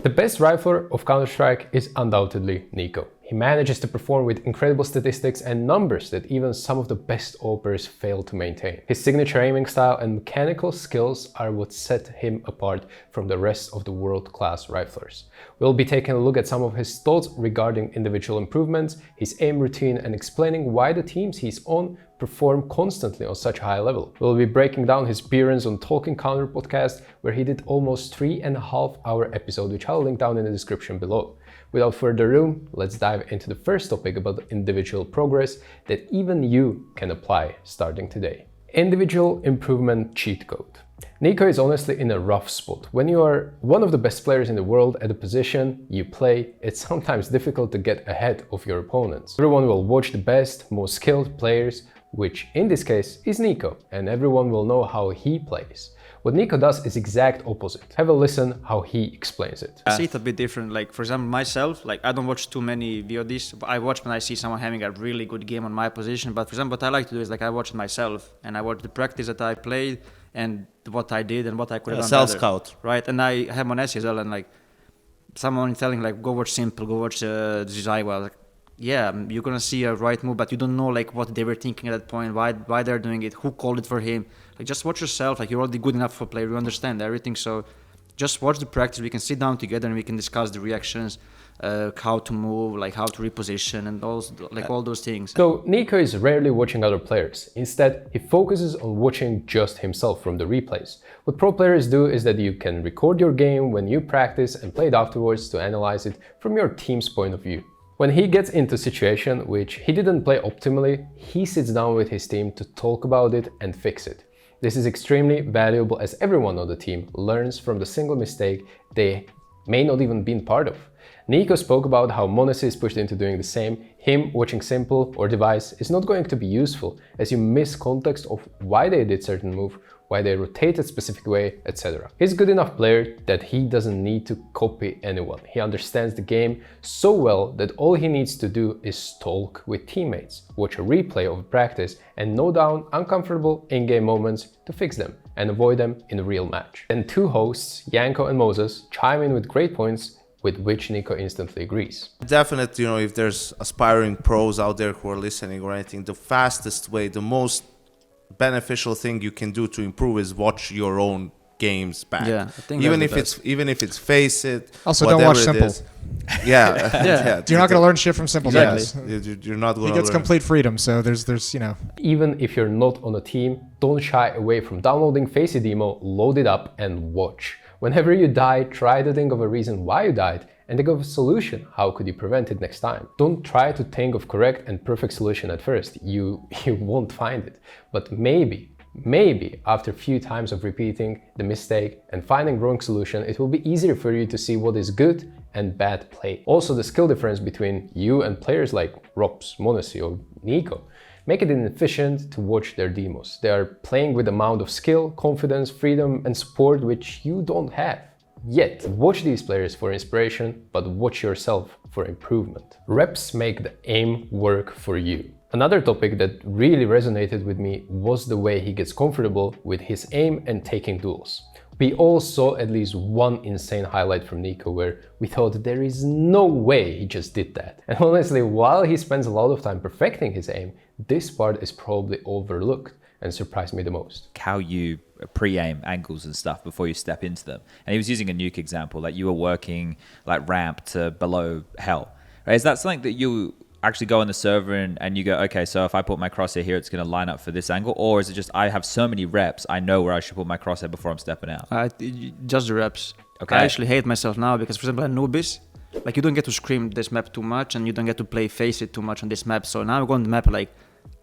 The best rifler of Counter-Strike is undoubtedly NiKo. He manages to perform with incredible statistics and numbers that even some of the best operators fail to maintain. His signature aiming style and mechanical skills are what set him apart from the rest of the world-class riflers. We'll be taking a look at some of his thoughts regarding individual improvements, his aim routine, and explaining why the teams he's on perform constantly on such a high level. We'll be breaking down his appearance on Talking Counter podcast, where he did almost 3.5-hour episode, which I'll link down in the description below. Without further ado, let's dive into the first topic about the individual progress that even you can apply starting today. Individual improvement cheat code. NiKo is honestly in a rough spot. When you are one of the best players in the world at the position you play, it's sometimes difficult to get ahead of your opponents. Everyone will watch the best, most skilled players, which in this case is NiKo, and everyone will know how he plays. What NiKo does is exact opposite. Have a listen how he explains it. I see it a bit different. Like, for example, myself, like, I don't watch too many VODs, but I watch when I see someone having a really good game on my position. But for example, what I like to do is, like, I watch it myself and I watch the practice that I played and what I did and what I could have done better. Self-scout. Right, and I have on SE as well, and like, someone telling like, go watch Simple, go watch Zywa. Like, yeah, you're gonna see a right move, but you don't know like what they were thinking at that point, why they're doing it, who called it for him. Like, just watch yourself. Like, you're already good enough for a player, you understand everything. So just watch the practice. We can sit down together and we can discuss the reactions, how to move, like how to reposition, and all those things. So NiKo is rarely watching other players. Instead, he focuses on watching just himself from the replays. What pro players do is that you can record your game when you practice and play it afterwards to analyze it from your team's point of view. When he gets into a situation which he didn't play optimally, he sits down with his team to talk about it and fix it. This is extremely valuable as everyone on the team learns from the single mistake they may not even been part of. NiKo spoke about how m0NESY is pushed into doing the same. Him watching Simple or Device is not going to be useful as you miss context of why they did certain move, why they rotated specific way, etc. He's a good enough player that he doesn't need to copy anyone. He understands the game so well that all he needs to do is talk with teammates, watch a replay of a practice, and note down uncomfortable in-game moments to fix them and avoid them in a real match. Then two hosts, Yanko and Moses, chime in with great points with which NiKo instantly agrees. Definitely, if there's aspiring pros out there who are listening or anything, the fastest way, the most beneficial thing you can do to improve is watch your own games back. Yeah, I think even if it's Face It. Also, don't watch Simple. Yeah, yeah. You're not going to learn shit from Simple. Exactly. You're not going to. He gets complete freedom, so there's Even if you're not on a team, don't shy away from downloading Face It demo, load it up and watch. Whenever you die, try to think of a reason why you died and think of a solution. How could you prevent it next time? Don't try to think of correct and perfect solution at first. You won't find it. But maybe after a few times of repeating the mistake and finding wrong solution, it will be easier for you to see what is good and bad play. Also, the skill difference between you and players like Robs, m0NESY or NiKo make it inefficient to watch their demos. They are playing with amount of skill, confidence, freedom and support which you don't have. Yet, watch these players for inspiration, but watch yourself for improvement. Reps make the aim work for you. Another topic that really resonated with me was the way he gets comfortable with his aim and taking duels. We all saw at least one insane highlight from NiKo where we thought there is no way he just did that. And honestly, while he spends a lot of time perfecting his aim, this part is probably overlooked and surprised me the most. How you pre-aim angles and stuff before you step into them. And he was using a nuke example, like you were working like ramp to below hell. Right? Is that something that you actually go on the server and you go, okay, so if I put my crosshair here, it's going to line up for this angle? Or is it just, I have so many reps, I know where I should put my crosshair before I'm stepping out? Just the reps. Okay. I actually hate myself now because, for example, at Nubis, like, you don't get to scream this map too much and you don't get to play Face It too much on this map. So now I'm going to the map, like,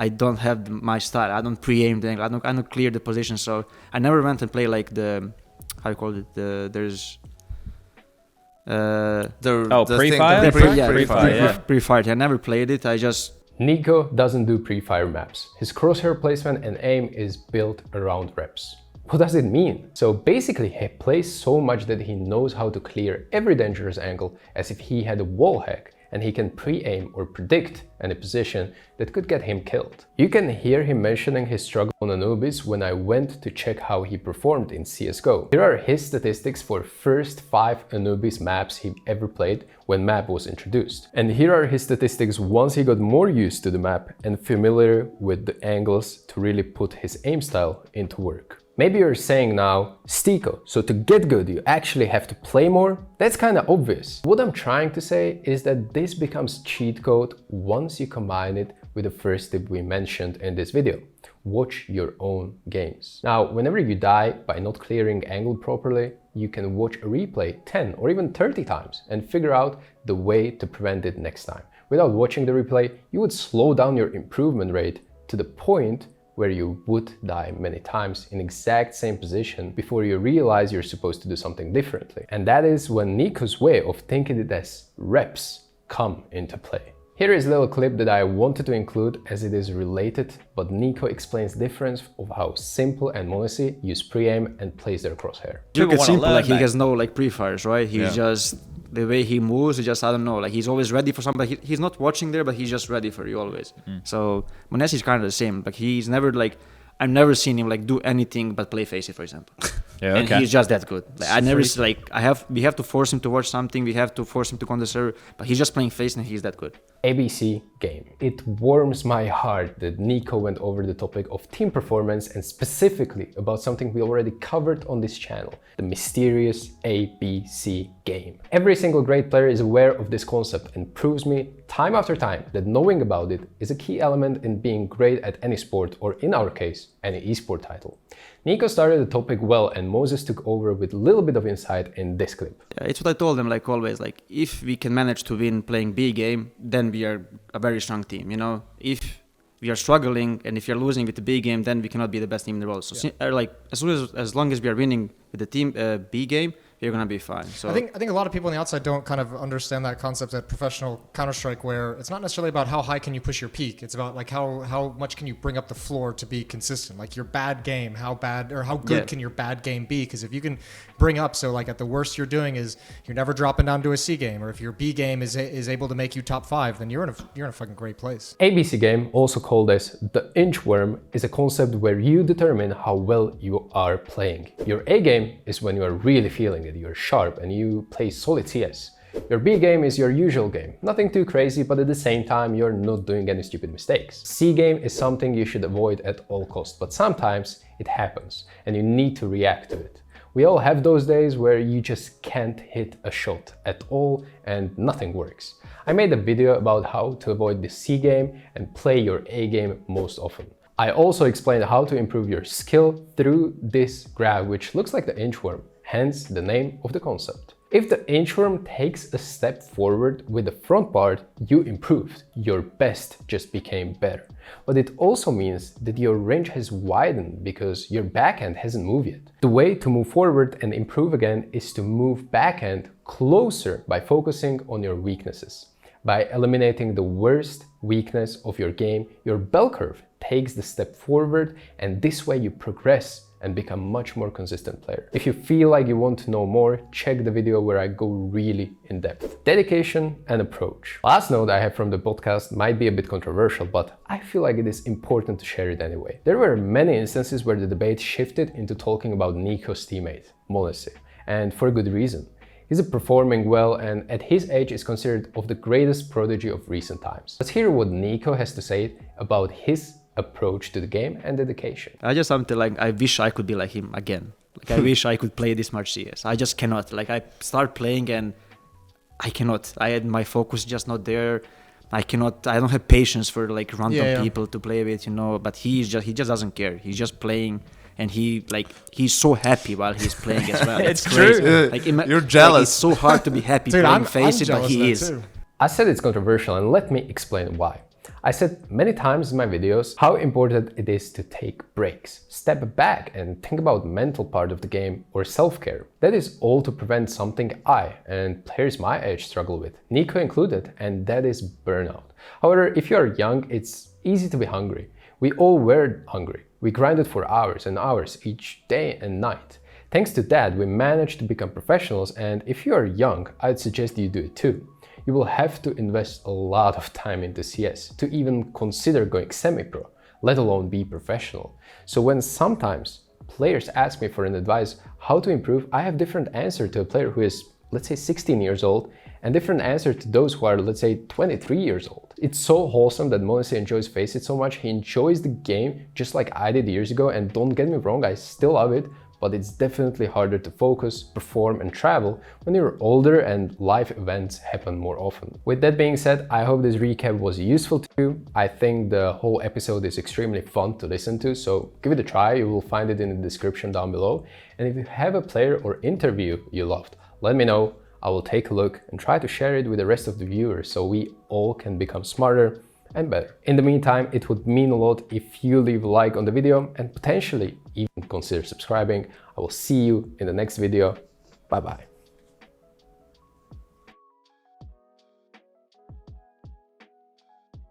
I don't have my style. I don't pre-aim the angle. I don't clear the position. So I never went and play like the, how you call it, there's... pre-fire? Pre-fire. I never played it. I just... NiKo doesn't do pre-fire maps. His crosshair placement and aim is built around reps. What does it mean? So basically he plays so much that he knows how to clear every dangerous angle as if he had a wall hack and he can pre-aim or predict any position that could get him killed. You can hear him mentioning his struggle on Anubis when I went to check how he performed in CSGO. Here are his statistics for first 5 Anubis maps he ever played when map was introduced. And here are his statistics once he got more used to the map and familiar with the angles to really put his aim style into work. Maybe you're saying now, STYKO, so to get good you actually have to play more? That's kinda obvious. What I'm trying to say is that this becomes cheat code once you combine it with the first tip we mentioned in this video. Watch your own games. Now, whenever you die by not clearing angle properly, you can watch a replay 10 or even 30 times and figure out the way to prevent it next time. Without watching the replay, you would slow down your improvement rate to the point where you would die many times in exact same position before you realize you're supposed to do something differently. And that is when NiKo's way of thinking it as reps come into play. Here is a little clip that I wanted to include as it is related, but NiKo explains the difference of how Simple and Monesi use pre-aim and place their crosshair. Look People at wanna Simple, learn, like he mate. has no like pre-fires, right? He's just, the way he moves, he just, I don't know, like he's always ready for somebody. He's not watching there, but he's just ready for you always. So Monesi is kind of the same. Like he's never like, I've never seen him like do anything but play Face It, for example. Yeah, And okay. he's just that good. Like, I never see, like we have to force him to watch something. We have to force him to go on the server, but he's just playing Face and he's that good. ABC game. It warms my heart that NiKo went over the topic of team performance and specifically about something we already covered on this channel, the mysterious ABC game. Every single great player is aware of this concept and proves me time after time that knowing about it is a key element in being great at any sport, or in our case, any esport title. NiKo started the topic well and Moses took over with a little bit of insight in this clip. Yeah, it's what I told them, like always, like if we can manage to win playing B game, then we are a very strong team, you know? If we are struggling and if you're losing with the B game, then we cannot be the best team in the world. So like as long as we are winning with the team B game, we're gonna be fine. So I think a lot of people on the outside don't kind of understand that concept at professional Counter-Strike, where it's not necessarily about how high can you push your peak. It's about like how much can you bring up the floor to be consistent. Like your bad game, how bad or how good can your bad game be? Because if you can bring up, so like at the worst you're doing is you're never dropping down to a C game, or if your B game is able to make you top 5, then you're in a fucking great place. ABC game, also called as the inchworm, is a concept where you determine how well you are playing. Your A game is when you are really feeling it, you're sharp and you play solid CS. Your B game is your usual game, nothing too crazy, but at the same time you're not doing any stupid mistakes. C game is something you should avoid at all costs, but sometimes it happens and you need to react to it. We all have those days where you just can't hit a shot at all and nothing works. I made a video about how to avoid the C game and play your A game most often. I also explained how to improve your skill through this graph, which looks like the inchworm, hence the name of the concept. If the inchworm takes a step forward with the front part, you improved. Your best just became better. But it also means that your range has widened because your backhand hasn't moved yet. The way to move forward and improve again is to move backhand closer by focusing on your weaknesses. By eliminating the worst weakness of your game, your bell curve takes the step forward, and this way you progress and become a much more consistent player. If you feel like you want to know more, check the video where I go really in depth. Dedication and approach. Last note I have from the podcast might be a bit controversial, but I feel like it is important to share it anyway. There were many instances where the debate shifted into talking about NiKo's teammate, Monesi, and for a good reason. He's performing well and at his age is considered of the greatest prodigy of recent times. Let's hear what NiKo has to say about his approach to the game and dedication. I just something like I wish I could be like him again. Like I wish I could play this much CS. I just cannot. Like I start playing and I cannot. My focus is just not there. I cannot. I don't have patience for like random people to play with, you know. But he just doesn't care. He's just playing. And he's so happy while he's playing as well. It's crazy. true. Like, You're jealous. Like, it's so hard to be happy Dude, playing I'm Face It, but jealous he of that is. too. I said it's controversial and let me explain why. I said many times in my videos how important it is to take breaks, step back and think about the mental part of the game or self-care. That is all to prevent something I and players my age struggle with, NiKo included, and that is burnout. However, if you are young, it's easy to be hungry. We all were hungry. We grinded for hours and hours each day and night. Thanks to that, we managed to become professionals, and if you are young, I'd suggest you do it too. you will have to invest a lot of time into CS to even consider going semi-pro, let alone be professional. So when sometimes players ask me for an advice how to improve, I have different answer to a player who is, let's say, 16 years old, and different answer to those who are, let's say, 23 years old. It's so wholesome that Monese enjoys Faceit so much. He enjoys the game just like I did years ago, and don't get me wrong, I still love it, but it's definitely harder to focus, perform and travel when you're older and life events happen more often. With that being said, I hope this recap was useful to you. I think the whole episode is extremely fun to listen to, so give it a try. You will find it in the description down below. And if you have a player or interview you loved, let me know. I will take a look and try to share it with the rest of the viewers so we all can become smarter and better. In the meantime, it would mean a lot if you leave a like on the video and potentially even consider subscribing. I will see you in the next video. Bye bye.